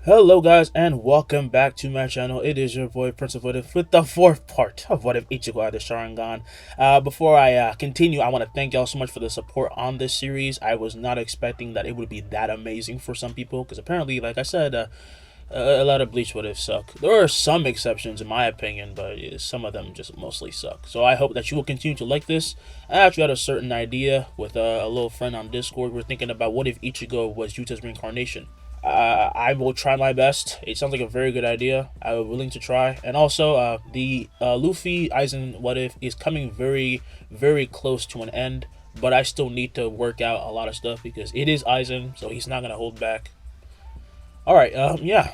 Hello guys and welcome back to my channel. It is your boy Prince of What If with the fourth part of What If Ichigo had the Sharingan. Before I continue, I want to thank y'all so much for the support on this series. I was not expecting that it would be that amazing for some people because apparently, like I said, a lot of Bleach What If suck. There are some exceptions in my opinion, but some of them just mostly suck. So I hope that you will continue to like this. I actually had a certain idea with a little friend on Discord. We're thinking about what if Ichigo was Yuta's reincarnation. I will try my best. It sounds like a very good idea. I'm willing to try. And also, the Luffy Aizen What If is coming very, very close to an end. But I still need to work out a lot of stuff because it is Aizen, so he's not gonna hold back. All right. Yeah.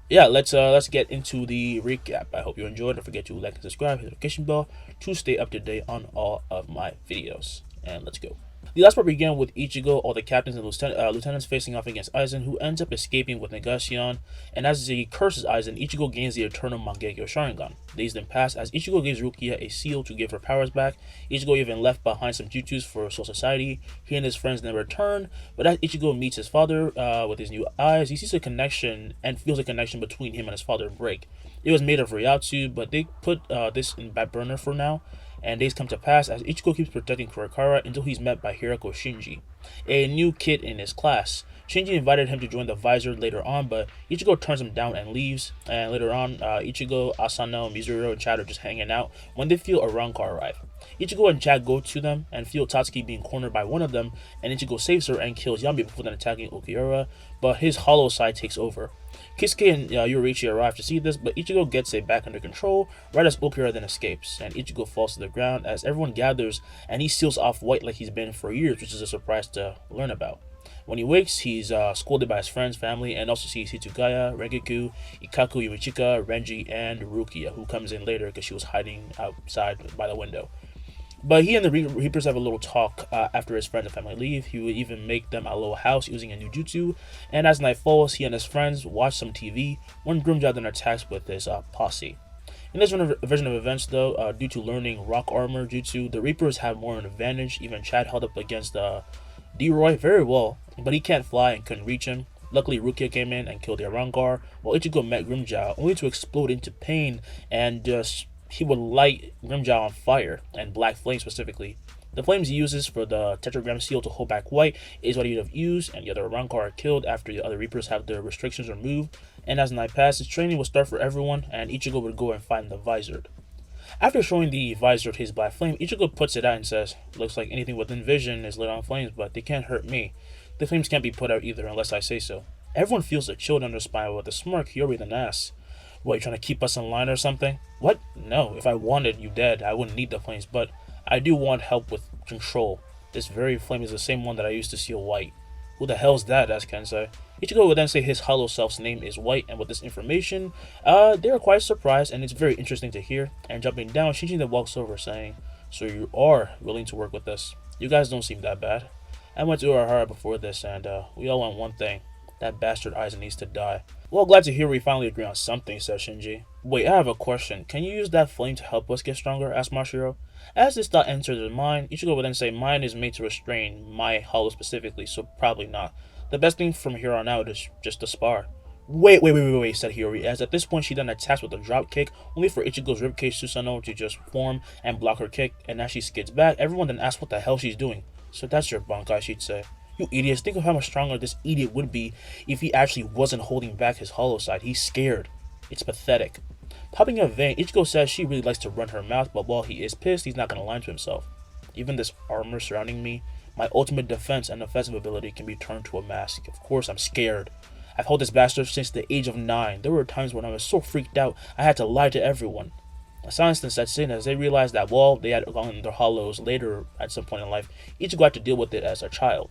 Let's get into the recap. I hope you enjoyed. Don't forget to like and subscribe, hit the notification bell to stay up to date on all of my videos. And let's go. The last part began with Ichigo, all the captains and lieutenants facing off against Aizen, who ends up escaping with Nagashion, and as he curses Aizen, Ichigo gains the Eternal Mangekyo Sharingan. Days then pass as Ichigo gives Rukia a seal to give her powers back. Ichigo even left behind some jutsus for Soul Society. He and his friends then return, but as Ichigo meets his father with his new eyes, he sees a connection and feels a connection between him and his father break. It was made of Ryatsu, but they put this in back burner for now. And days come to pass as Ichigo keeps protecting Kurakara until he's met by Hirako Shinji, a new kid in his class. Shinji invited him to join the Visored later on, but Ichigo turns him down and leaves. And later on, Ichigo, Asano, Mizuru, and Chad are just hanging out when they feel a Rancor arrive. Ichigo and Chad go to them and feel Tatsuki being cornered by one of them, and Ichigo saves her and kills Yami before then attacking Okiura, but his hollow side takes over. Kisuke and Yoriichi arrive to see this, but Ichigo gets it back under control right as Okiura then escapes, and Ichigo falls to the ground as everyone gathers and he seals off white like he's been for years, which is a surprise to learn about. When he wakes, he's scolded by his friends, family, and also sees Hitsugaya, Rengoku, Ikaku, Yumichika, Renji, and Rukia, who comes in later because she was hiding outside by the window. But he and the Reapers have a little talk after his friends and family leave. He would even make them a little house using a new jutsu. And as night falls, he and his friends watch some TV when Grimmjow then attacks with his posse. In this version of events, though, due to learning rock armor jutsu, the Reapers have more of an advantage. Even Chad held up against D-Roy very well, but he can't fly and couldn't reach him. Luckily, Rukia came in and killed the Arangar, while Ichigo met Grimmjow, only to explode into pain and just he would light Grimmjow on fire, and black flame specifically. The flames he uses for the tetragram seal to hold back white is what he would have used, and the other Rancor are killed after the other Reapers have their restrictions removed. And as night passes, training will start for everyone, and Ichigo would go and find the Visored. After showing the Visored his black flame, Ichigo puts it out and says, "Looks like anything within vision is lit on flames, but they can't hurt me. The flames can't be put out either unless I say so." Everyone feels a chill down their spine with a smirk. Hiyori then asks, "What, you trying to keep us in line or something?" "What? No, if I wanted you dead, I wouldn't need the flames, but I do want help with control. This very flame is the same one that I used to seal white." "Who the hell's that?" asked Kensei. Ichigo would then say his hollow self's name is White, and with this information, they are quite surprised, and it's very interesting to hear. And jumping down, Shinji then walks over saying, "So you are willing to work with us? You guys don't seem that bad. I went to Urahara before this, and we all want one thing. That bastard Aizen needs to die." "Well, glad to hear we finally agree on something," says Shinji. "Wait, I have a question. Can you use that flame to help us get stronger?" asked Mashiro. As this thought enters his mind, Ichigo would then say, "Mine is made to restrain my hollow specifically, so probably not. The best thing from here on out is just to spar." Wait, said Hiyori, as at this point she then attacks with a drop kick, only for Ichigo's ribcage Susanoo to just form and block her kick, and as she skids back, everyone then asks what the hell she's doing. "So that's your Bankai," she'd say. "You idiots, think of how much stronger this idiot would be if he actually wasn't holding back his hollow side. He's scared. It's pathetic." Popping a vein, Ichigo says she really likes to run her mouth, but while he is pissed, he's not going to lie to himself. "Even this armor surrounding me, my ultimate defense and offensive ability can be turned to a mask. Of course I'm scared. I've held this bastard since the age of 9. There were times when I was so freaked out I had to lie to everyone." A silence then sets in as they realize that while they had gone in their hollows later at some point in life, Ichigo had to deal with it as a child.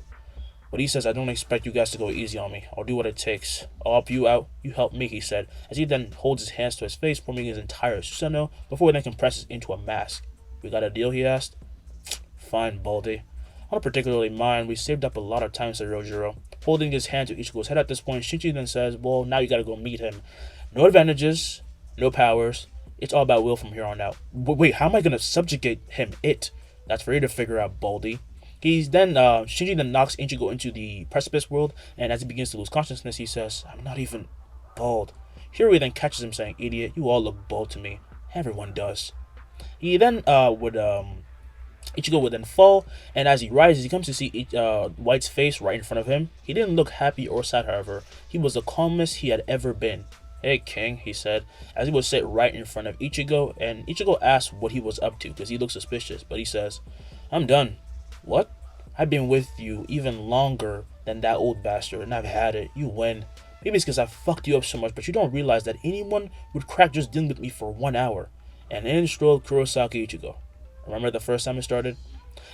But he says, "I don't expect you guys to go easy on me. I'll do what it takes. I'll help you out. You help me," he said, as he then holds his hands to his face, forming his entire Susanoo before he then compresses into a mask. "We got a deal?" he asked. "Fine, Baldy. I don't particularly mind. We saved up a lot of time," said Rojiro. Holding his hand to Ichigo's head at this point, Shinji then says, "Well, now you gotta go meet him. No advantages, no powers. It's all about will from here on out." "Wait, how am I gonna subjugate him? That's for you to figure out, Baldy." Shinji then knocks Ichigo into the precipice world, and as he begins to lose consciousness, he says, "I'm not even bald." Hiro then catches him saying, "Idiot, you all look bald to me. Everyone does." He then would Ichigo would then fall, and as he rises, he comes to see White's face right in front of him. He didn't look happy or sad, however. He was the calmest he had ever been. "Hey, King," he said, as he would sit right in front of Ichigo, and Ichigo asks what he was up to, because he looks suspicious, but he says, "I'm done." "What?" "I've been with you even longer than that old bastard, and I've had it. You win. Maybe it's because I fucked you up so much, but you don't realize that anyone would crack just dealing with me for 1 hour." And in strolled Kurosaki Ichigo. Remember the first time it started?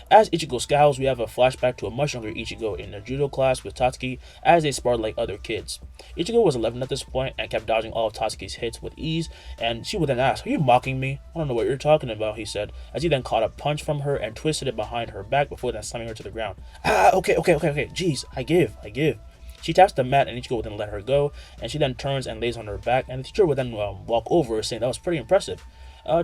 As Ichigo scowls, we have a flashback to a much younger Ichigo in a judo class with Tatsuki as they sparred like other kids. Ichigo was 11 at this point and kept dodging all of Tatsuki's hits with ease, and she would then ask, "Are you mocking me?" "I don't know what you're talking about," he said, as he then caught a punch from her and twisted it behind her back before then slamming her to the ground. Okay, jeez, I give. She taps the mat and Ichigo would then let her go, and she then turns and lays on her back, and the teacher would then walk over, saying that was pretty impressive.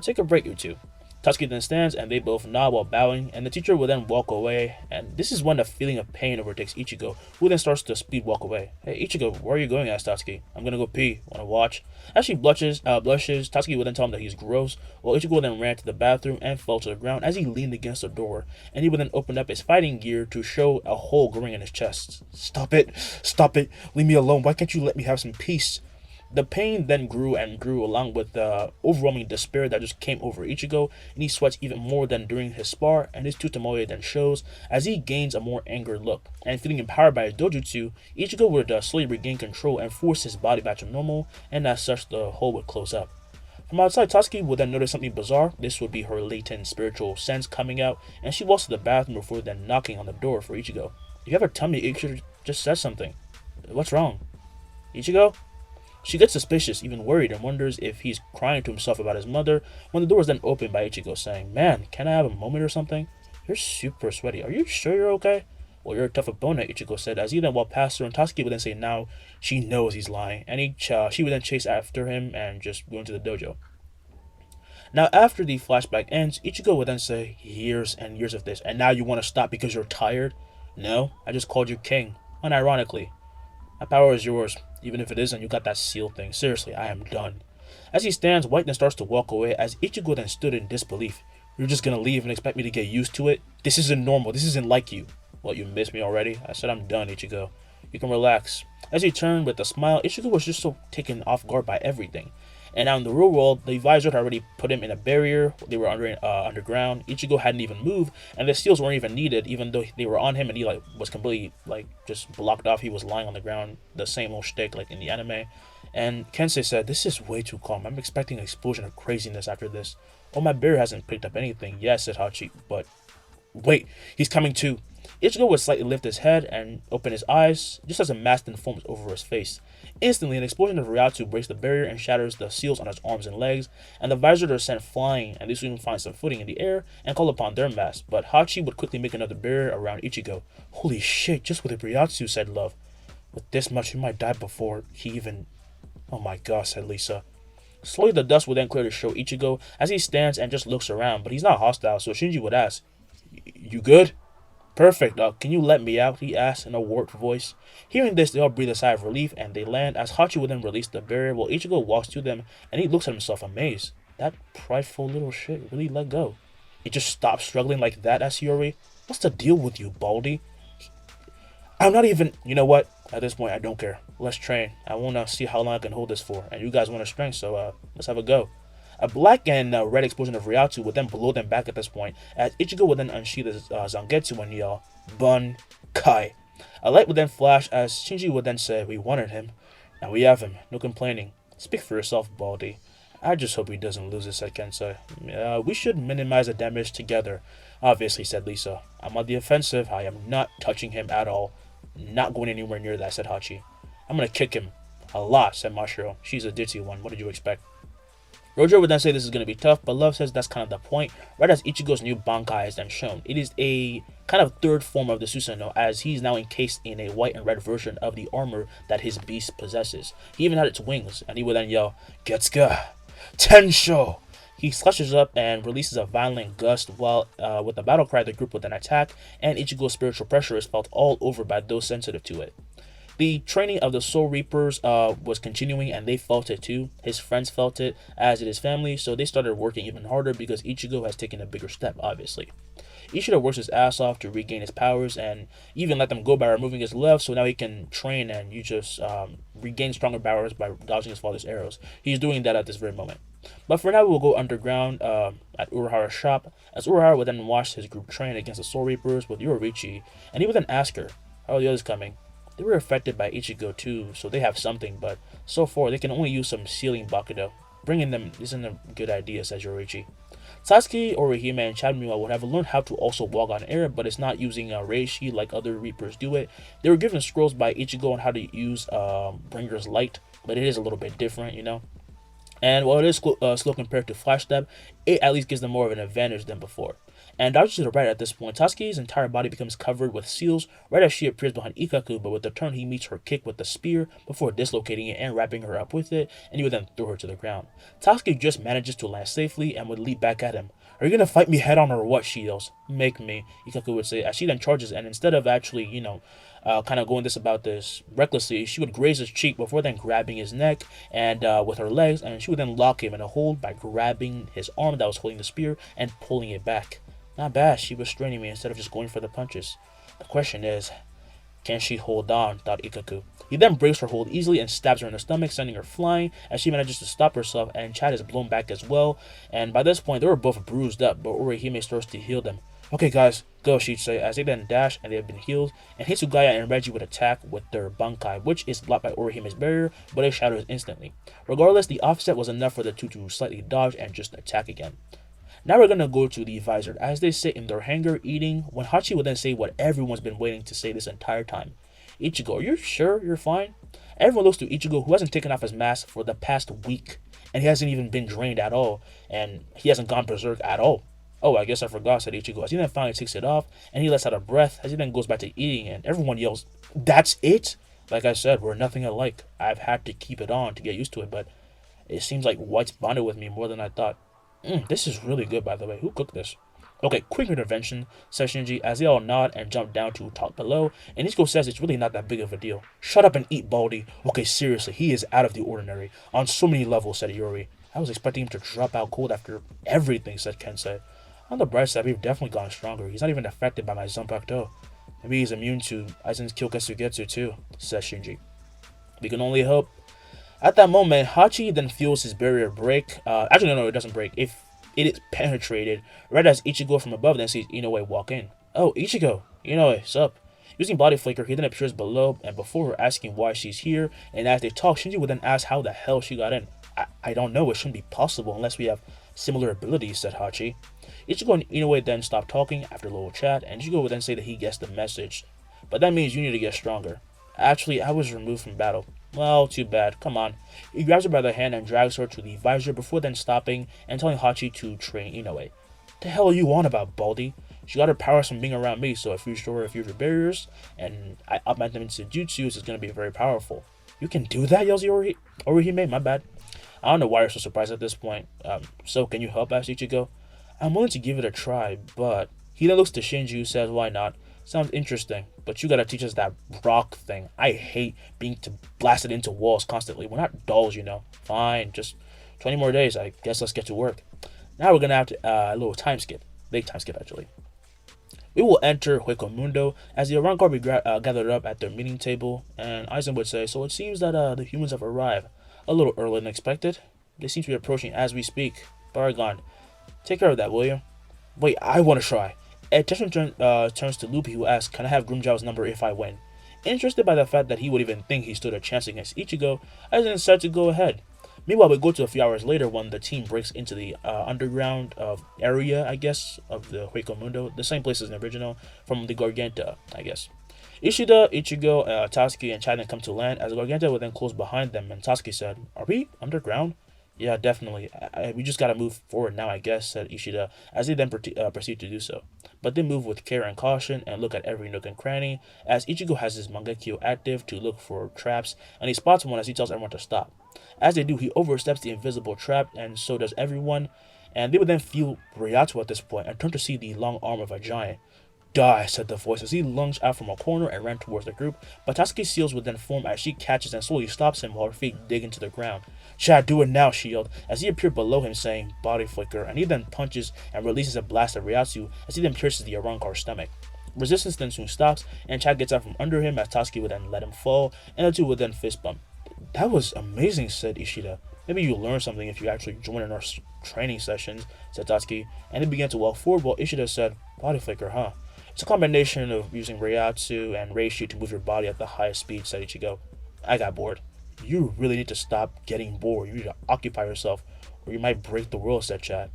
Take a break, you two." Tatsuki then stands and they both nod while bowing, and the teacher will then walk away, and this is when a feeling of pain overtakes Ichigo, who then starts to speed walk away. "Hey Ichigo, where are you going?" asks Tatsuki. "I'm gonna go pee. Wanna watch?" As she blushes, Tatsuki will then tell him that he's gross, while Ichigo then ran to the bathroom and fell to the ground as he leaned against the door, and he would then open up his fighting gear to show a hole growing in his chest. Stop it, leave me alone, why can't you let me have some peace?" The pain then grew and grew, along with the overwhelming despair that just came over Ichigo, and he sweats even more than during his spar, and his Tutamoe then shows as he gains a more angered look. And feeling empowered by his dojutsu, Ichigo would slowly regain control and force his body back to normal, and as such the hole would close up. From outside, Tatsuki would then notice something bizarre. This would be her latent spiritual sense coming out, and she walks to the bathroom before then knocking on the door for Ichigo. "If you ever tell me, Ichigo just said something. What's wrong?" "Ichigo?" She gets suspicious, even worried, and wonders if he's crying to himself about his mother, when the door is then opened by Ichigo, saying, "Man, can I have a moment or something? You're super sweaty. Are you sure you're okay?" "Well, you're a tough opponent," Ichigo said, as he then walked past her, and Tatsuki would then say now she knows he's lying, and she would then chase after him and just go into the dojo. Now, after the flashback ends, Ichigo would then say, "Years and years of this, and now you want to stop because you're tired?" "No, I just called you king, unironically. My power is yours. Even if it isn't, you got that seal thing. Seriously, I am done." As he stands, White then starts to walk away as Ichigo then stood in disbelief. "You're just gonna leave and expect me to get used to it? This isn't normal. This isn't like you." "What, you miss me already?" I said, "I'm done, Ichigo. You can relax." As he turned with a smile, Ichigo was just so taken off guard by everything. And now in the real world, the Visored had already put him in a barrier. They were underground. Ichigo hadn't even moved, and the seals weren't even needed, even though they were on him, and he was completely just blocked off. He was lying on the ground, the same old shtick like in the anime. And Kensei said, "This is way too calm. I'm expecting an explosion of craziness after this." "Oh, my barrier hasn't picked up anything." "Yes," said Hachi, "but wait, he's coming too." Ichigo would slightly lift his head and open his eyes, just as a mask then forms over his face. Instantly, an explosion of Ryatsu breaks the barrier and shatters the seals on his arms and legs, and the Visored are sent flying, and they soon find some footing in the air and call upon their mask. But Hachi would quickly make another barrier around Ichigo. "Holy shit, just with a Ryatsu," said Love. "With this much, he might die before he even..." "Oh my gosh," said Lisa. Slowly, the dust would then clear to show Ichigo as he stands and just looks around, but he's not hostile, so Shinji would ask, "You good?" "Perfect. Can you let me out?" he asked in a warped voice. Hearing this, they all breathe a sigh of relief, and they land as Hachi would then release the barrier while Ichigo walks to them, and he looks at himself amazed. That prideful little shit really let go. He just stopped struggling like that, asked Hiyori. "What's the deal with you, Baldy?" "I'm not even..." "You know what? At this point, I don't care. Let's train. I want to see how long I can hold this for, and you guys want to strength, so let's have a go." A black and red explosion of Ryatsu would then blow them back at this point, as Ichigo would then unsheath his Zangetsu and yell, "Bun Kai." A light would then flash as Shinji would then say, "We wanted him. Now we have him. No complaining. Speak for yourself, Baldy." "I just hope he doesn't lose it," said Kensei. "We should minimize the damage together," obviously, said Lisa. "I'm on the offensive. I am not touching him at all. Not going anywhere near that," said Hachi. "I'm gonna kick him. A lot," said Mashiro. "She's a ditzy one. What did you expect?" Rojo would then say this is going to be tough, but Love says that's kind of the point, right as Ichigo's new Bankai is then shown. It is a kind of third form of the Susanoo, as he's now encased in a white and red version of the armor that his beast possesses. He even had its wings, and he would then yell, "Getsuga! Tensho!" He slushes up and releases a violent gust while with a battle cry the group with an attack, and Ichigo's spiritual pressure is felt all over by those sensitive to it. The training of the Soul Reapers was continuing and they felt it too. His friends felt it, as did his family, so they started working even harder because Ichigo has taken a bigger step, obviously. Ishida works his ass off to regain his powers and even let them go by removing his left, so now he can train and you just regain stronger powers by dodging his father's arrows. He's doing that at this very moment. But for now, we'll go underground at Urahara's shop, as Urahara would then watch his group train against the Soul Reapers with Yoruichi, and he would then ask her, how are the others coming? They were affected by Ichigo too, so they have something, but so far they can only use some sealing Bakudo. Bringing them isn't a good idea, says Yoruichi. Sasuke, Orihime, and Chad meanwhile would have learned how to also walk on air, but it's not using Reishi like other Reapers do it. They were given scrolls by Ichigo on how to use Bringer's Light, but it is a little bit different, you know. And while it is slow compared to Flashback, it at least gives them more of an advantage than before. And dodges to the right at this point, Sasuke's entire body becomes covered with seals right as she appears behind Ikkaku, but with the turn he meets her kick with the spear before dislocating it and wrapping her up with it, and he would then throw her to the ground. Sasuke just manages to land safely and would leap back at him. Are you gonna fight me head on or what, she yells. Make me, Ikkaku would say, as she then charges, and instead of actually, kind of going about this recklessly, she would graze his cheek before then grabbing his neck and with her legs, and she would then lock him in a hold by grabbing his arm that was holding the spear and pulling it back. Not bad, she was straining me instead of just going for the punches. The question is, can she hold on, thought Ikkaku. He then breaks her hold easily and stabs her in the stomach, sending her flying as she manages to stop herself, and Chad is blown back as well. And by this point, they were both bruised up, but Orihime starts to heal them. Okay guys, go, she'd say, as they then dash and they have been healed, and Hitsugaya and Reggie would attack with their Bankai, which is blocked by Orihime's barrier, but it shatters instantly. Regardless, the offset was enough for the two to slightly dodge and just attack again. Now we're gonna go to the Visored as they sit in their hangar eating, when Hachi will then say what everyone's been waiting to say this entire time. Ichigo, are you sure you're fine? Everyone looks to Ichigo, who hasn't taken off his mask for the past week, and he hasn't even been drained at all, and he hasn't gone berserk at all. Oh, I guess I forgot, said Ichigo, as he then finally takes it off, and he lets out a breath as he then goes back to eating, and everyone yells, that's it? Like I said, we're nothing alike. I've had to keep it on to get used to it, but it seems like White's bonded with me more than I thought. This is really good, by the way. Who cooked this? Okay, quick intervention, says Shinji, as they all nod and jump down to talk below, and Ichigo says it's really not that big of a deal. Shut up and eat, Baldy. Okay, seriously, he is out of the ordinary. On so many levels, said Yuri. I was expecting him to drop out cold after everything, said Kensei. On the bright side, we've definitely gotten stronger. He's not even affected by my Zanpakuto. Maybe he's immune to Aizen's Kyoketsugetsu too, says Shinji. We can only hope. At that moment, Hachi then feels his barrier break. Actually, no, it doesn't break. It is penetrated, right as Ichigo from above then sees Inoue walk in. Oh, Ichigo! Inoue, sup? Using Body Flicker, he then appears below, and before her asking why she's here, and as they talk, Shinji would then ask how the hell she got in. I don't know, it shouldn't be possible unless we have similar abilities, said Hachi. Ichigo and Inoue then stop talking after a little chat, and Ichigo would then say that he gets the message. But that means you need to get stronger. Actually, I was removed from battle. Well, too bad. Come on. He grabs her by the hand and drags her to the visor before then stopping and telling Hachi to train Inoue. The hell are you on about, Baldy? She got her powers from being around me, so if you restore her future barriers and I augment them into jutsus, it's going to be very powerful. You can do that, yells Orihime? My bad. I don't know why you're so surprised at this point. So can you help, asked Ichigo? I'm willing to give it a try, but... He then looks to Shinji, who says, why not? Sounds interesting, but you gotta teach us that rock thing. I hate being blasted into walls constantly. We're not dolls, you know. Fine, just 20 more days. I guess let's get to work. Now we're gonna have to, a little time skip. Big time skip, actually. We will enter Hueco Mundo as the avant-garde be gathered up at their meeting table, and Aizen would say, so it seems that the humans have arrived. A little earlier than expected. They seem to be approaching as we speak. Baragon, take care of that, will you? Wait, I want to try. Attention turns to Luffy, who asks, can I have Grimmjow's number if I win? Interested by the fact that he would even think he stood a chance against Ichigo, Aizen decided to go ahead. Meanwhile, we go to a few hours later when the team breaks into the underground area, I guess, of the Hueco Mundo, the same place as the original, from the Garganta, I guess. Ishida, Ichigo, Tatsuki, and Chiden come to land, as the Garganta would then close behind them, and Tatsuki said, are we underground? Yeah, definitely. We just gotta move forward now, I guess, said Ishida, as they then proceed to do so. But they move with care and caution and look at every nook and cranny, as Ichigo has his Mangekyo active to look for traps, and he spots one as he tells everyone to stop. As they do, he oversteps the invisible trap, and so does everyone, and they would then feel Ryato at this point and turn to see the long arm of a giant. Die, said the voice as he lunged out from a corner and ran towards the group, but Tatsuki's seals would then form as she catches and slowly stops him while her feet dig into the ground. Chad, do it now, she yelled, as he appeared below him saying, body flicker, and he then punches and releases a blast at Ryatsu as he then pierces the Arrancar's stomach. Resistance then soon stops, and Chad gets out from under him as Tatsuki would then let him fall, and the two would then fist bump. That was amazing, said Ishida. Maybe you'll learn something if you actually join in our training sessions, said Tatsuki, and they began to walk forward while Ishida said, body flicker, huh? It's a combination of using Ryatsu and Reishi to move your body at the highest speed, said Ichigo. I got bored. You really need to stop getting bored. You need to occupy yourself, or you might break the world, said Chad.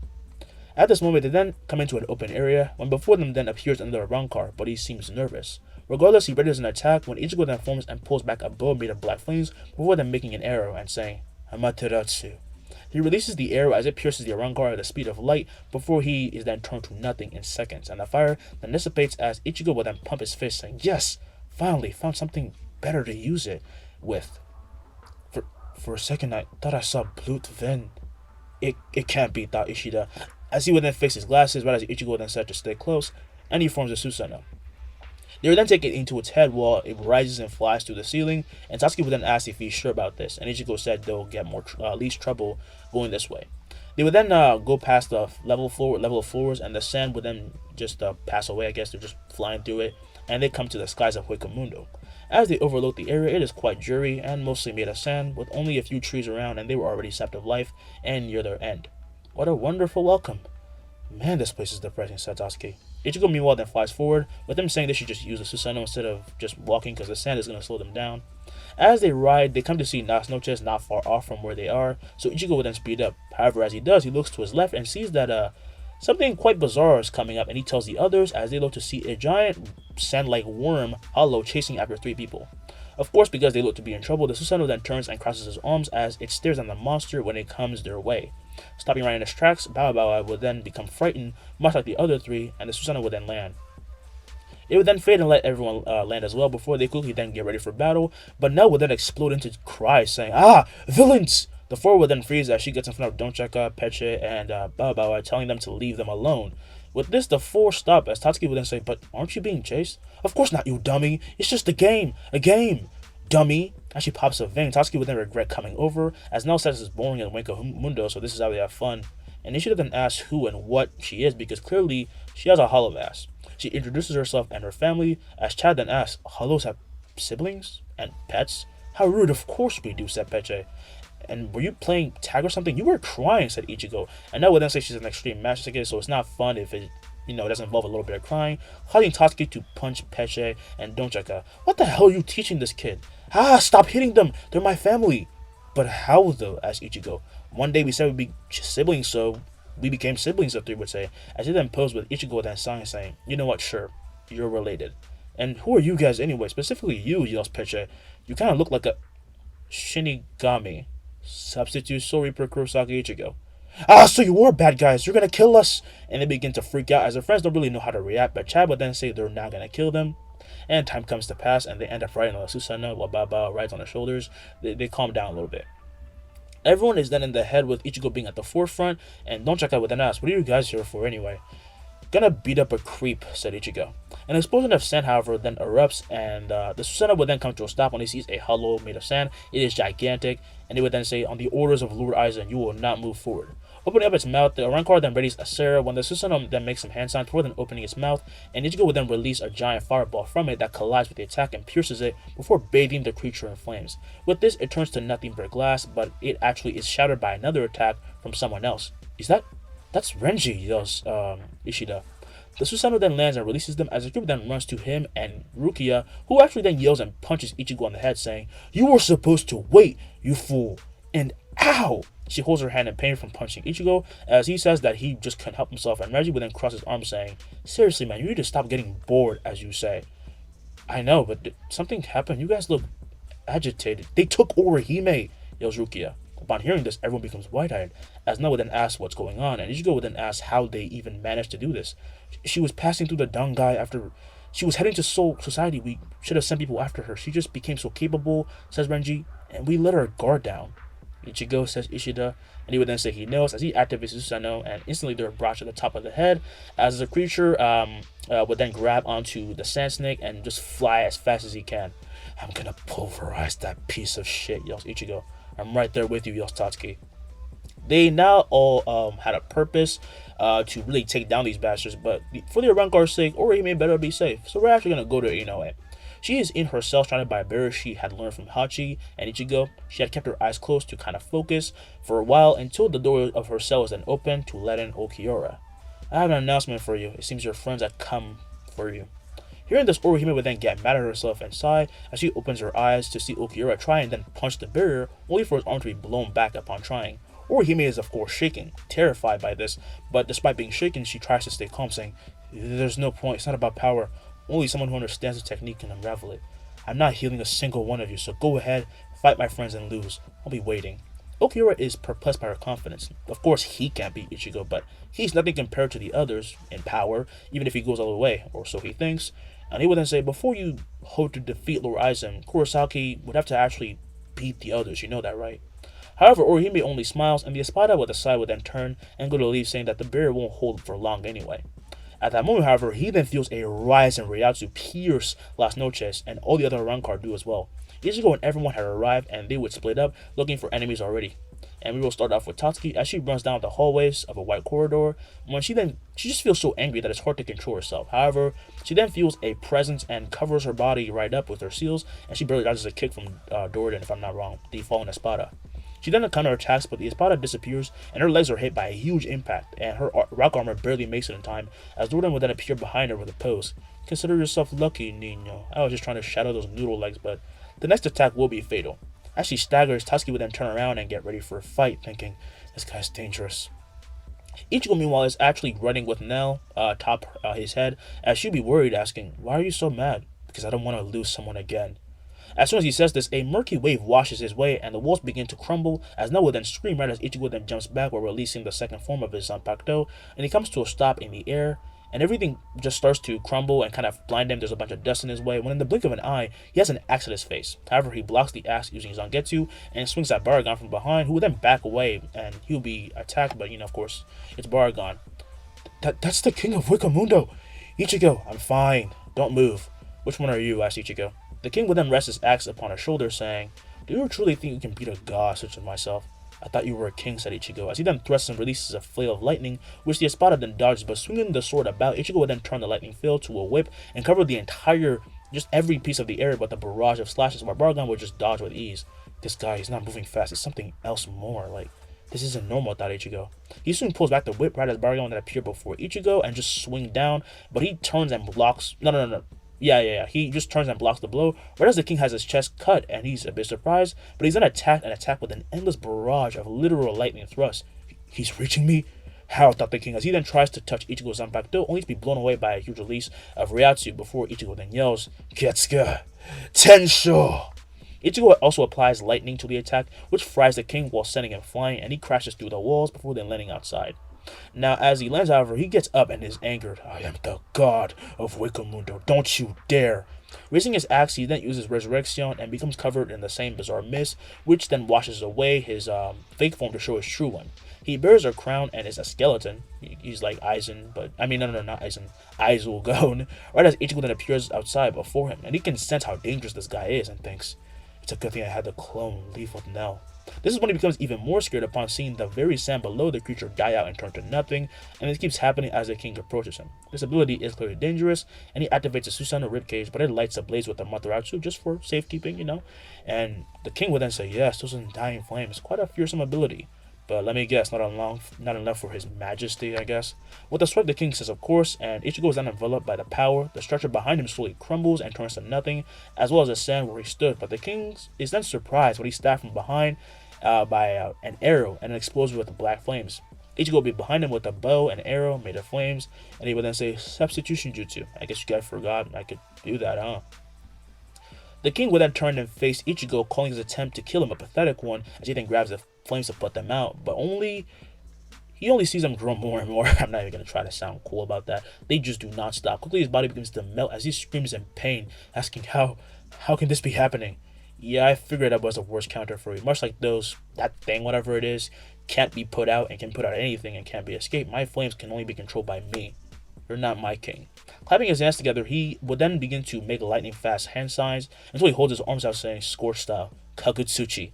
At this moment, they then come into an open area, when before them then appears another Arrancar, but he seems nervous. Regardless, he readies an attack when Ichigo then forms and pulls back a bow made of black flames before then making an arrow and saying, Amaterasu. He releases the arrow as it pierces the Arrancar at the speed of light before he is then turned to nothing in seconds, and the fire then dissipates as Ichigo will then pump his fist, saying, yes, finally, found something better to use it with. For a second, I thought I saw Blut Ven. It can't be, thought Ishida, as he would then fix his glasses right as Ichigo then said to stay close, and he forms a Susanoo. They were then taken into its head while it rises and flies through the ceiling, and Tatsuki would then ask if he's sure about this, and Ichigo said they'll get least trouble going this way. They would then go past the level of floors, and the sand would then just pass away. I guess they're just flying through it, and they come to the skies of Hueco Mundo. As they overlook the area, it is quite dreary and mostly made of sand, with only a few trees around, and they were already sapped of life and near their end. What a wonderful welcome. Man, this place is depressing, said Tatsuki. Ichigo meanwhile then flies forward, with them saying they should just use a Susanoo instead of just walking because the sand is going to slow them down. As they ride, they come to see Las Noches not far off from where they are, so Ichigo will then speed up. However, as he does, he looks to his left and sees that something quite bizarre is coming up, and he tells the others as they look to see a giant sand-like worm hollow chasing after 3 people. Of course, because they look to be in trouble, the Susanoo then turns and crosses his arms as it stares at the monster when it comes their way. Stopping right in its tracks, Bao would then become frightened, much like the other 3, and the Susanoo would then land. It would then fade and let everyone land as well before they quickly then get ready for battle, but Nell would then explode into cries saying, ah, villains! The 4 would then freeze as she gets in front of Donchaka, Peche, and Bao telling them to leave them alone. With this, the 4 stop as Tatsuki would then say, but aren't you being chased? Of course not, you dummy. It's just a game. A game. Dummy. As she pops a vein, Tatsuki would then regret coming over, as Nell says it's boring in Hueco Mundo, so this is how they have fun. And Ishida then asks who and what she is, because clearly she has a hollow mask. She introduces herself and her family, as Chad then asks, hollows have siblings? And pets? How rude, of course we do, said Peche. And were you playing tag or something? You were crying, said Ichigo. And Nell would then say she's an extreme masochist, so it's not fun if it, doesn't involve a little bit of crying. Causing Tatsuki to punch Peche and Donchaka. What the hell are you teaching this kid? Ah, stop hitting them! They're my family! But how though? Asked Ichigo. One day we said we'd be siblings, so we became siblings, the 3 would say. As he then posed with Ichigo then saying, you know what, sure, you're related. And who are you guys anyway? Specifically you, yells Peche. You kind of look like a Shinigami. Substitute Soul Reaper Kurosaki Ichigo. Ah, so you are bad guys, you're gonna kill us! And they begin to freak out as their friends don't really know how to react, but Chad would then say they're now gonna kill them. And time comes to pass, and they end up riding on the Susanoo while Bao rides on their shoulders. They calm down a little bit. Everyone is then in the head with Ichigo being at the forefront, and Donchaka would then ask, what are you guys here for anyway? Gonna beat up a creep, said Ichigo. An explosion of sand, however, then erupts, and the Susanoo would then come to a stop when he sees a hollow made of sand. It is gigantic, and it would then say, on the orders of Lord Aizen, you will not move forward. Opening up its mouth, the Arrancar then readies a Sarah when the Susanoo then makes some hand signs before then opening its mouth, and Ichigo would then release a giant fireball from it that collides with the attack and pierces it before bathing the creature in flames. With this, it turns to nothing but glass, but it actually is shattered by another attack from someone else. That's Renji, yells Ishida. The Susanoo then lands and releases them as the group then runs to him and Rukia, who actually then yells and punches Ichigo on the head, saying, you were supposed to wait, you fool, and ow! She holds her hand in pain from punching Ichigo, as he says that he just couldn't help himself, and Reggie would then cross his arms saying, seriously man, you need to stop getting bored, as you say. I know, but did something happened? You guys look agitated. They took Orihime, yells Rukia. Upon hearing this, everyone becomes wide-eyed, as Nell would then ask what's going on, and Ichigo would then ask how they even managed to do this. She was passing through the Dangai after she was heading to Soul Society. We should have sent people after her. She just became so capable, says Renji, and we let her guard down. Ichigo, says Ishida, and he would then say he knows as he activates Susanoo, and instantly they're brought to the top of the head as the creature would then grab onto the sand snake and just fly as fast as he can. I'm gonna pulverize that piece of shit, yells Ichigo. I'm right there with you, yells Tatsuki. They now all had a purpose to really take down these bastards, but for the Arrancar's sake, Orihime better be safe, so we're actually gonna go to Inoue. She is in herself trying to buy berries she had learned from Hachi and Ichigo. She had kept her eyes closed to kind of focus for a while until the door of her cell was then opened to let in Okiura. I have an announcement for you. It seems your friends have come for you. Hearing this, Orihime would then get mad at herself and sigh as she opens her eyes to see Okiura try and then punch the barrier, only for his arm to be blown back upon trying. Orihime is of course shaking, terrified by this, but despite being shaken, she tries to stay calm, saying, "There's no point, it's not about power. Only someone who understands the technique can unravel it. I'm not healing a single one of you, so go ahead, fight my friends and lose. I'll be waiting." Okiura is perplexed by her confidence. Of course he can't beat Ichigo, but he's nothing compared to the others in power, even if he goes all the way, or so he thinks. And he would then say, before you hope to defeat Lord Aizen, Kurosaki would have to actually beat the others, you know that, right? However, Orihime only smiles, and the Espada with a sigh would then turn and go to leave, saying that the barrier won't hold for long anyway. At that moment, however, he then feels a rise in Ryatsu pierce Las Noches, and all the other Arrancar do as well. Ichigo and everyone had arrived, and they would split up, looking for enemies already. And we will start off with Tatsuki as she runs down the hallways of a white corridor. When she just feels so angry that it's hard to control herself. However, she then feels a presence and covers her body right up with her seals, and she barely dodges a kick from Dorian, if I'm not wrong, the fallen Espada. She then counterattacks, but the Espada disappears, and her legs are hit by a huge impact, and her rock armor barely makes it in time, as Dorian would then appear behind her with a pose. Consider yourself lucky, Nino. I was just trying to shadow those noodle legs, but the next attack will be fatal. As she staggers, Tatsuki would then turn around and get ready for a fight, thinking, this guy's dangerous. Ichigo, meanwhile, is actually running with Nell atop his head, as she'd be worried, asking, why are you so mad? Because I don't want to lose someone again. As soon as he says this, a murky wave washes his way, and the walls begin to crumble, as Nell will then scream right as Ichigo then jumps back while releasing the second form of his Zanpakuto, and he comes to a stop in the air, and everything just starts to crumble and kind of blind him. There's a bunch of dust in his way, when in the blink of an eye, he has an axe at his face. However, he blocks the axe using Zangetsu, and swings at Baragon from behind, who will then back away, and he'll be attacked, but of course, it's Baragon. That's the king of Hueco Mundo! Ichigo, I'm fine. Don't move. Which one are you? Asked Ichigo. The king would then rest his axe upon her shoulder, saying, do you truly think you can beat a god such as myself? I thought you were a king, said Ichigo, as he then thrusts and releases a flail of lightning, which the Espada then dodges, but swinging the sword about, Ichigo would then turn the lightning flail to a whip and cover the entire, just every piece of the air but the barrage of slashes, while Baragon would just dodge with ease. This guy, he's not moving fast, it's something else more, this isn't normal, thought Ichigo. He soon pulls back the whip right as Baragon would appear before Ichigo and just swing down, but he turns and blocks, no. Yeah. He just turns and blocks the blow, right as the king has his chest cut, and he's a bit surprised, but he's then attacked with an endless barrage of literal lightning thrusts. He's reaching me? How, thought the king, as he then tries to touch Ichigo's Zanpakuto, only to be blown away by a huge release of Ryatsu before Ichigo then yells, Getsuga! Tensho! Ichigo also applies lightning to the attack, which fries the king while sending him flying, and he crashes through the walls before then landing outside. Now, as he lands, however, he gets up and is angered. I am the god of Hueco Mundo. Don't you dare. Raising his axe, he then uses Resurrection and becomes covered in the same bizarre mist, which then washes away his fake form to show his true one. He bears a crown and is a skeleton. He's like Aizen, but not Aizen. Aizen Gon. Right as Ichigo then appears outside before him, and he can sense how dangerous this guy is and thinks, it's a good thing I had the clone leave with Nell. This is when he becomes even more scared upon seeing the very sand below the creature die out and turn to nothing, and this keeps happening as the king approaches him. This ability is clearly dangerous, and he activates a Susanoo ribcage, but it lights ablaze with a Mataratsu just for safekeeping, And the king would then say, yes, those undying flames, quite a fearsome ability. But let me guess, not enough for his majesty, I guess. With a swipe, the king says, of course, and Ichigo is then enveloped by the power. The structure behind him slowly crumbles and turns to nothing, as well as the sand where he stood. But the king is then surprised when he's stabbed from behind by an arrow and an explosion with black flames. Ichigo will be behind him with a bow and arrow made of flames, and he would then say, substitution jutsu. I guess you guys forgot I could do that, huh? The king would then turn and face Ichigo, calling his attempt to kill him a pathetic one, as he then grabs the flames to put them out, but he only sees them grow more and more. I'm not even going to try to sound cool about that. They just do not stop. Quickly, his body begins to melt as he screams in pain, asking, how can this be happening? Yeah, I figured that was the worst counter for you. Much like that thing, whatever it is, can't be put out and can put out anything and can't be escaped. My flames can only be controlled by me. You're not my king. Clapping his hands together, he would then begin to make lightning fast hand signs until he holds his arms out saying, Scorch style, Kagutsuchi.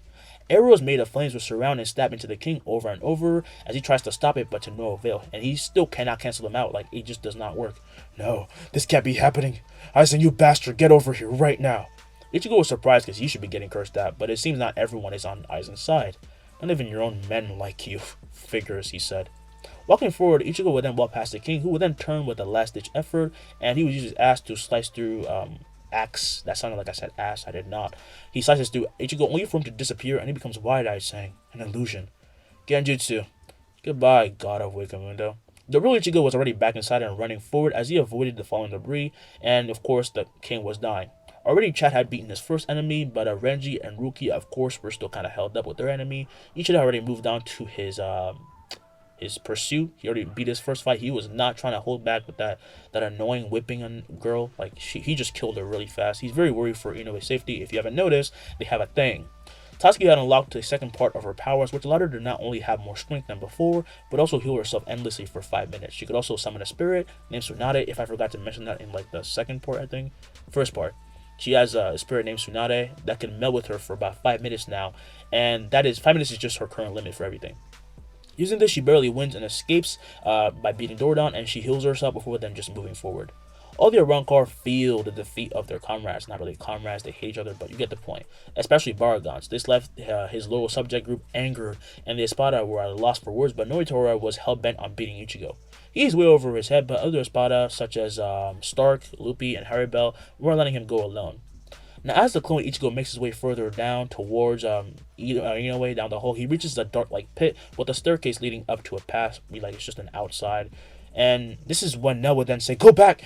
Arrows made of flames will surround and stab into the king over and over as he tries to stop it, but to no avail, and he still cannot cancel them out. Like, it just does not work. No, this can't be happening. Aizen, you bastard, get over here right now. Ichigo was surprised because he should be getting cursed at, but it seems not everyone is on Aizen's side. Not even your own men like you, figures, he said. Walking forward, Ichigo would then walk past the king, who would then turn with a last-ditch effort, and he would use his axe to slice through axe. That sounded like I said ass. I did not. He slices through Ichigo only for him to disappear, and he becomes wide-eyed, saying, an illusion. Genjutsu. Goodbye, god of Hueco Mundo. The real Ichigo was already back inside and running forward as he avoided the falling debris, and of course the king was dying. Already Chad had beaten his first enemy, but Renji and Ruki, of course, were still kind of held up with their enemy. Each had already moved on to his pursuit. He already beat his first fight. He was not trying to hold back with that annoying whipping on girl. Like, he just killed her really fast. He's very worried for Inoue's safety. If you haven't noticed, they have a thing. Tatsuki had unlocked the second part of her powers, which allowed her to not only have more strength than before, but also heal herself endlessly for 5 minutes. She could also summon a spirit named Tsunade, if I forgot to mention that in like the second part, I think. First part. She has a spirit named Tsunade that can meld with her for about 5 minutes now, and 5 minutes is just her current limit for everything. Using this, she barely wins and escapes by beating Doradon, and she heals herself before then just moving forward. All the Arrancar feel the defeat of their comrades. Not really comrades, they hate each other, but you get the point. Especially Baragons. This left his loyal subject group angered, and the Espada were at a loss for words, but Noritora was hell-bent on beating Ichigo. He is way over his head, but other Espada, such as Stark, Luffy, and Haribel, weren't letting him go alone. Now, as the clone Ichigo makes his way further down towards Inoue down the hole, he reaches a dark like pit with a staircase leading up to a path. Like it's just an outside. And this is when Nell would then say, go back,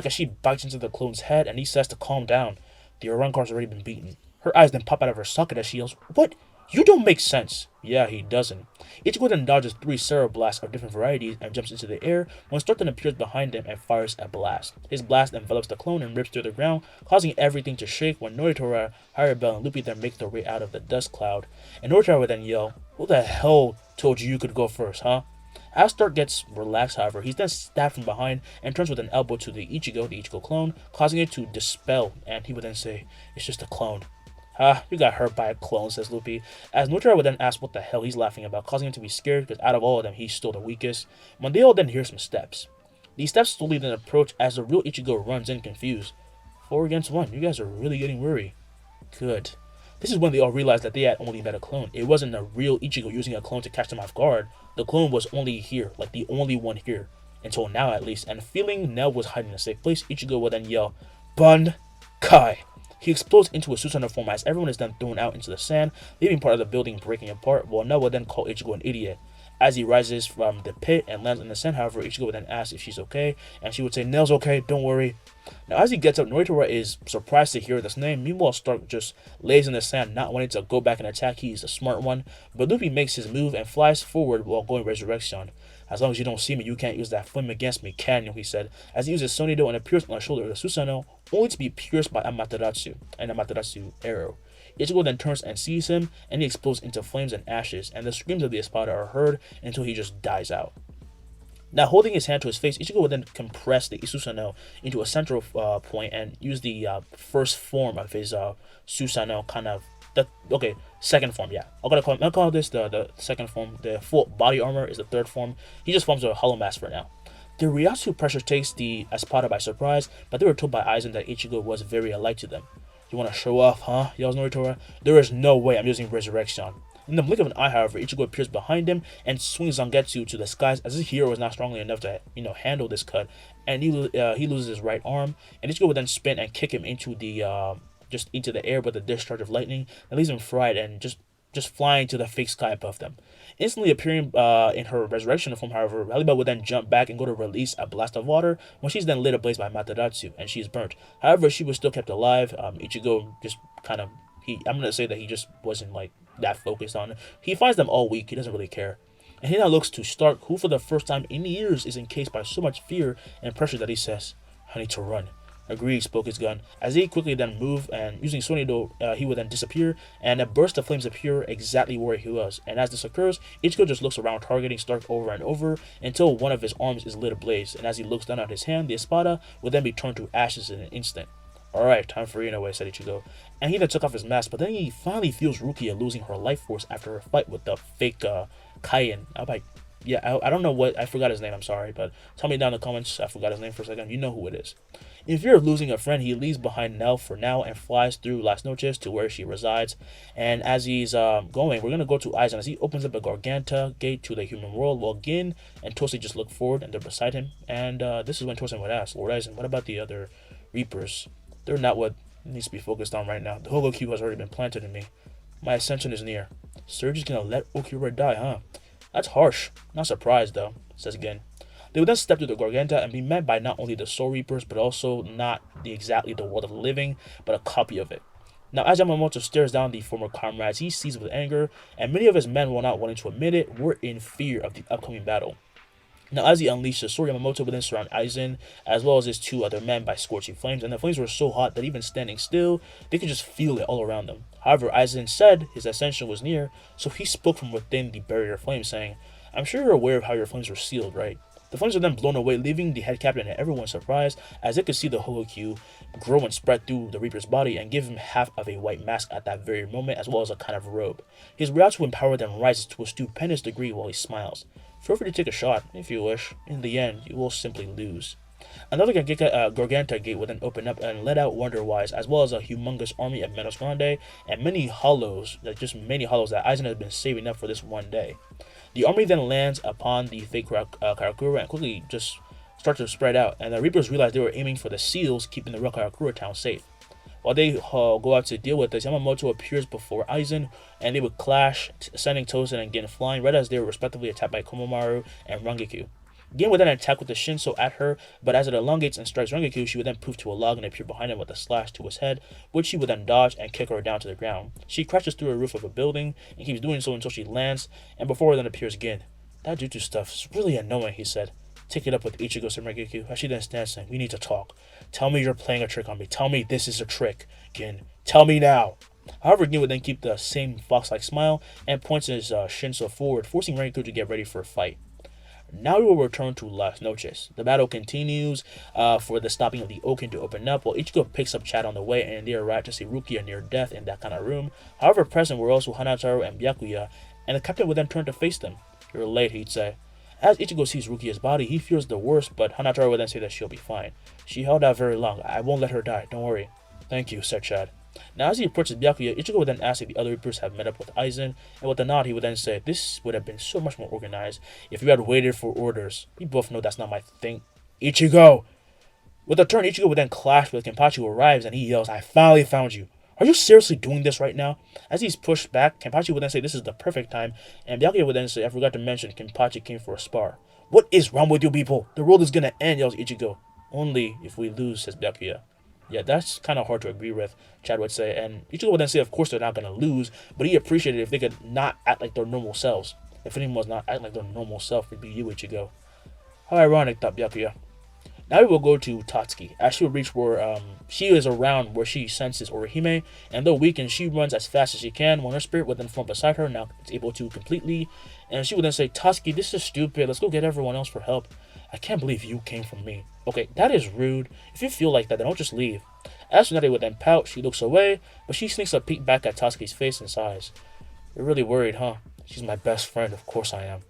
as she bites into the clone's head, and he says to calm down. The Arrancar's already been beaten. Her eyes then pop out of her socket as she yells, what? You don't make sense. Yeah, he doesn't. Ichigo then dodges 3 Sarah blasts of different varieties and jumps into the air when Stark then appears behind him and fires a blast. His blast envelops the clone and rips through the ground, causing everything to shake when Noritora, Haribel, and Luffy then make their way out of the dust cloud. And Noritora would then yell, who the hell told you could go first, huh? As Stark gets relaxed, however, he's then stabbed from behind and turns with an elbow to the Ichigo clone, causing it to dispel, and he would then say, it's just a clone. You got hurt by a clone, says Luffy, as Noritora would then ask what the hell he's laughing about, causing him to be scared because out of all of them, he's still the weakest, when they all then hear some steps. These steps slowly then approach as the real Ichigo runs in confused. 4 against 1, you guys are really getting worried. Good. This is when they all realized that they had only met a clone. It wasn't a real Ichigo using a clone to catch them off guard. The clone was only here, like the only one here, until now at least, and feeling Nell was hiding in a safe place, Ichigo would then yell, Bun Kai. He explodes into a Susanoo form as everyone is then thrown out into the sand, leaving part of the building breaking apart, while Nell would then call Ichigo an idiot. As he rises from the pit and lands in the sand, however, Ichigo would then ask if she's okay, and she would say, Nell's okay, don't worry. Now, as he gets up, Noritora is surprised to hear this name. Meanwhile, Stark just lays in the sand, not wanting to go back and attack. He's a smart one. But Luffy makes his move and flies forward while going Resurrection. As long as you don't see me, you can't use that flame against me, can you? He said, as he uses Sonido and appears on the shoulder of the Susanoo, only to be pierced by an Amaterasu arrow. Ichigo then turns and sees him, and he explodes into flames and ashes, and the screams of the Espada are heard until he just dies out. Now, holding his hand to his face, Ichigo would then compress the Susanoo into a central point and use the first form of his Susanoo, second form, yeah. I'll call this the second form. The full body armor is the third form. He just forms a hollow mask for now. The Ryatsu pressure takes the Espada by surprise, but they were told by Aizen that Ichigo was very alike to them. You want to show off, huh? Yells Noritora. There is no way I'm using Resurrection. In the blink of an eye, however, Ichigo appears behind him and swings Zangetsu to the skies as his hero is not strongly enough to, handle this cut, and he loses his right arm, and Ichigo would then spin and kick him into the into the air with a discharge of lightning that leaves him fried and just flying to the fake sky above them. Instantly appearing in her resurrection form, however, Haribel would then jump back and go to release a blast of water when she's then lit ablaze by Amaterasu, and she's burnt. However, she was still kept alive. Ichigo just kind of, I'm going to say that he just wasn't like that focused on it. He finds them all weak. He doesn't really care. And he now looks to Stark, who for the first time in years is encased by so much fear and pressure that he says, I need to run. Agreed, spoke his gun. As he quickly then moved, and using Sonido, he would then disappear, and a burst of flames appear exactly where he was. And as this occurs, Ichigo just looks around, targeting Stark over and over, until one of his arms is lit ablaze. And as he looks down at his hand, the Espada would then be turned to ashes in an instant. Alright, time for Inoue, said Ichigo. And he then took off his mask, but then he finally feels Rukia losing her life force after her fight with the fake Kaien. I don't know what, I forgot his name, I'm sorry, but tell me down in the comments, I forgot his name for a second, you know who it is. In fear of losing a friend, he leaves behind Nell for now and flies through Las Noches to where she resides. And as he's going, we're going to go to Aizen as he opens up a Garganta gate to the human world, while Gin and Tosi just look forward and they're beside him. And this is when Tosin would ask, Lord Aizen, what about the other Reapers? They're not what needs to be focused on right now. The Hueco Cube has already been planted in me. My ascension is near. So you're just going to let Okura die, huh? That's harsh. Not surprised, though, says Gin. They would then step to the Garganta and be met by not only the Soul Reapers, but also not exactly the world of the living, but a copy of it. Now, as Yamamoto stares down the former comrades, he sees with anger, and many of his men, while not wanting to admit it, were in fear of the upcoming battle. Now, as he unleashes, Sword Yamamoto would then surround Aizen, as well as his two other men, by scorching flames, and the flames were so hot that even standing still, they could just feel it all around them. However, Aizen said his ascension was near, so he spoke from within the barrier of flames, saying, I'm sure you're aware of how your flames were sealed, right? The flames were then blown away, leaving the head captain and everyone surprised, as they could see the Hueco grow and spread through the Reaper's body and give him half of a white mask at that very moment, as well as a kind of robe. His wrath to empower them rises to a stupendous degree while he smiles. Feel free to take a shot, if you wish. In the end, you will simply lose. Another Garganta gate would then open up and let out Wonderwise, as well as a humongous army of Menos Grande and many hollows, just many hollows that Aizen has been saving up for this one day. The army then lands upon the fake Karakura and quickly just start to spread out, and the Reapers realize they were aiming for the seals, keeping the real Karakura town safe. While they go out to deal with this, Yamamoto appears before Aizen, and they would clash, sending Tosin and Gin flying right as they were respectively attacked by Komomaru and Rangiku. Gin would then attack with the Shinso at her, but as it elongates and strikes Rangiku, she would then poof to a log and appear behind him with a slash to his head, which she would then dodge and kick her down to the ground. She crashes through a roof of a building and keeps doing so until she lands, and before her then appears Gin. That jutsu stuff is really annoying, he said. Take it up with Ichigo, said Rangiku, as she then stands saying, we need to talk. Tell me you're playing a trick on me. Tell me this is a trick, Gin. Tell me now. However, Gin would then keep the same fox-like smile and points his Shinso forward, forcing Rangiku to get ready for a fight. Now we will return to Las Noches. The battle continues for the stopping of the Oaken to open up, while Ichigo picks up Chad on the way, and they arrive to see Rukia near death in that kind of room. However, present were also Hanataro and Byakuya, and the captain would then turn to face them. You're late, he'd say. As Ichigo sees Rukia's body, he fears the worst, but Hanataro would then say that she'll be fine. She held out very long. I won't let her die, don't worry. Thank you, said Chad. Now as he approaches Byakuya, Ichigo would then ask if the other Reapers have met up with Aizen, and with a nod he would then say, this would have been so much more organized if you had waited for orders. We both know that's not my thing. Ichigo! With a turn, Ichigo would then clash with Kenpachi, who arrives, and he yells, I finally found you. Are you seriously doing this right now? As he's pushed back, Kenpachi would then say this is the perfect time, and Byakuya would then say, I forgot to mention, Kenpachi came for a spar. What is wrong with you people? The world is gonna end, yells Ichigo. Only if we lose, says Byakuya. Yeah, that's kind of hard to agree with, Chad would say, and Ichigo would then say of course they're not gonna lose, but he appreciated if they could not act like their normal selves. If anyone was not acting like their normal self, it'd be you, Ichigo. How ironic, thought Byakuya. Now we will go to Tatsuki, as she will reach where she is around where she senses Orihime, and though weakened, she runs as fast as she can when her spirit would then form beside her, now it's able to completely, and she would then say, Tatsuki, this is stupid, let's go get everyone else for help. I can't believe you came from me. Okay, that is rude. If you feel like that, then don't just leave. As Tsunade would then pout, she looks away, but she sneaks a peek back at Tatsuki's face and sighs. You're really worried, huh? She's my best friend, of course I am.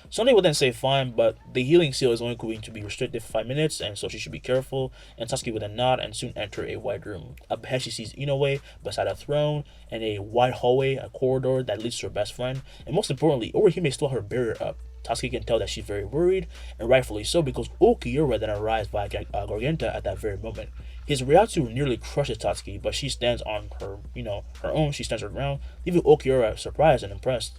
Sunday would then say fine, but the healing seal is only going to be restricted for 5 minutes, and so she should be careful, and Tatsuki would then nod and soon enter a wide room. Up ahead she sees Inoue beside a throne, and a wide hallway, a corridor that leads to her best friend, and most importantly, Orihime still her barrier up. Tatsuki can tell that she's very worried, and rightfully so, because Okiura then arrives by Garganta at that very moment. His Ryatsu nearly crushes Tatsuki, but she stands on her, her own. She stands her ground, leaving Okiura surprised and impressed.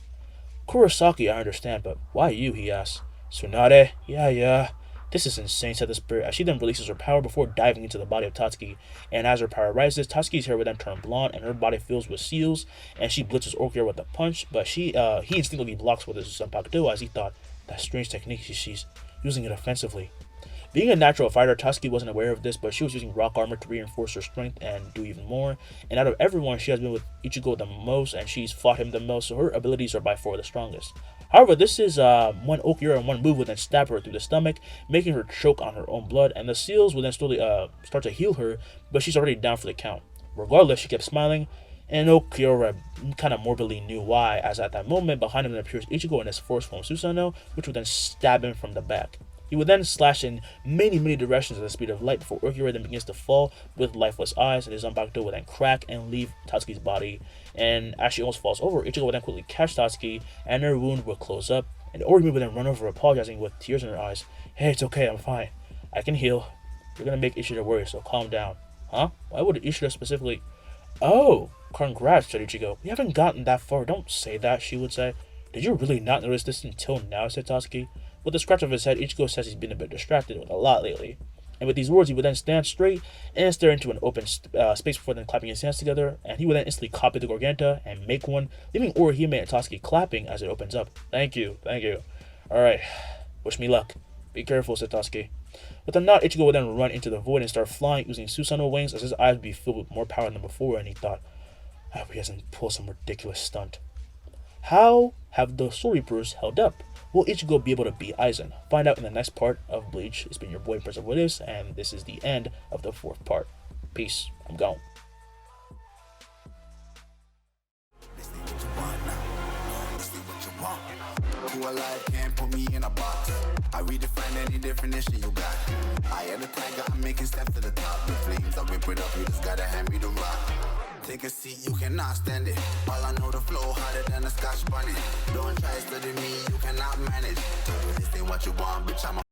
Kurosaki, I understand, but why you, he asks. Tsunade? Yeah. This is insane, said the spirit, as she then releases her power before diving into the body of Tatsuki. And as her power rises, Tatsuki's hair would then turn blonde, and her body fills with seals, and she blitzes Okiura with a punch, but he instinctively blocks with his Zanpakuto, as he thought, that strange technique she's using it offensively. Being a natural fighter, Tatsuki wasn't aware of this, but she was using rock armor to reinforce her strength and do even more. And out of everyone, she has been with Ichigo the most, and she's fought him the most, so her abilities are by far the strongest. However, this is one Okira and one move would then stab her through the stomach, making her choke on her own blood, and the seals will then slowly start to heal her, but she's already down for the count. Regardless, she kept smiling, and Okira kind of morbidly knew why, as at that moment, behind him appears Ichigo in his force form Susanoo, which would then stab him from the back. He would then slash in many directions at the speed of light before Okira then begins to fall with lifeless eyes, and his Zanbakuto would then crack and leave Tatsuki's body. And as she almost falls over, Ichigo would then quickly catch Tatsuki, and her wound would close up. And Orihime would then run over, apologizing with tears in her eyes. Hey, it's okay, I'm fine. I can heal. You're gonna make Ishida worry, so calm down. Huh? Why would Ishida specifically? Oh, congrats, said Ichigo. We haven't gotten that far. Don't say that, she would say. Did you really not notice this until now, said Tatsuki. With a scratch of his head, Ichigo says he's been a bit distracted with a lot lately. And with these words, he would then stand straight and stare into an open space before then clapping his hands together. And he would then instantly copy the Garganta and make one, leaving Orihime and Tatsuki clapping as it opens up. Thank you, thank you. Alright, wish me luck. Be careful, said Tatsuki. With a nod, Ichigo would then run into the void and start flying using Susanoo wings as his eyes would be filled with more power than before, and he thought, I hope he doesn't pull some ridiculous stunt. How have the Soul Reapers held up? Will Ichigo be able to beat Aizen? Find out in the next part of Bleach. It's been your boy, Prince of What Is, and this is the end of the 4th part. Peace. I'm gone. Who alive can't put me in a box. I redefine any definition you got. I am the tiger, I'm making steps to the top. The flames, I whip it up, you just gotta hand me the rock. Take a seat, you cannot stand it. All I know, the flow harder than a Scotch bunny. Don't try studying me, you cannot manage. This ain't what you want, bitch, I'm a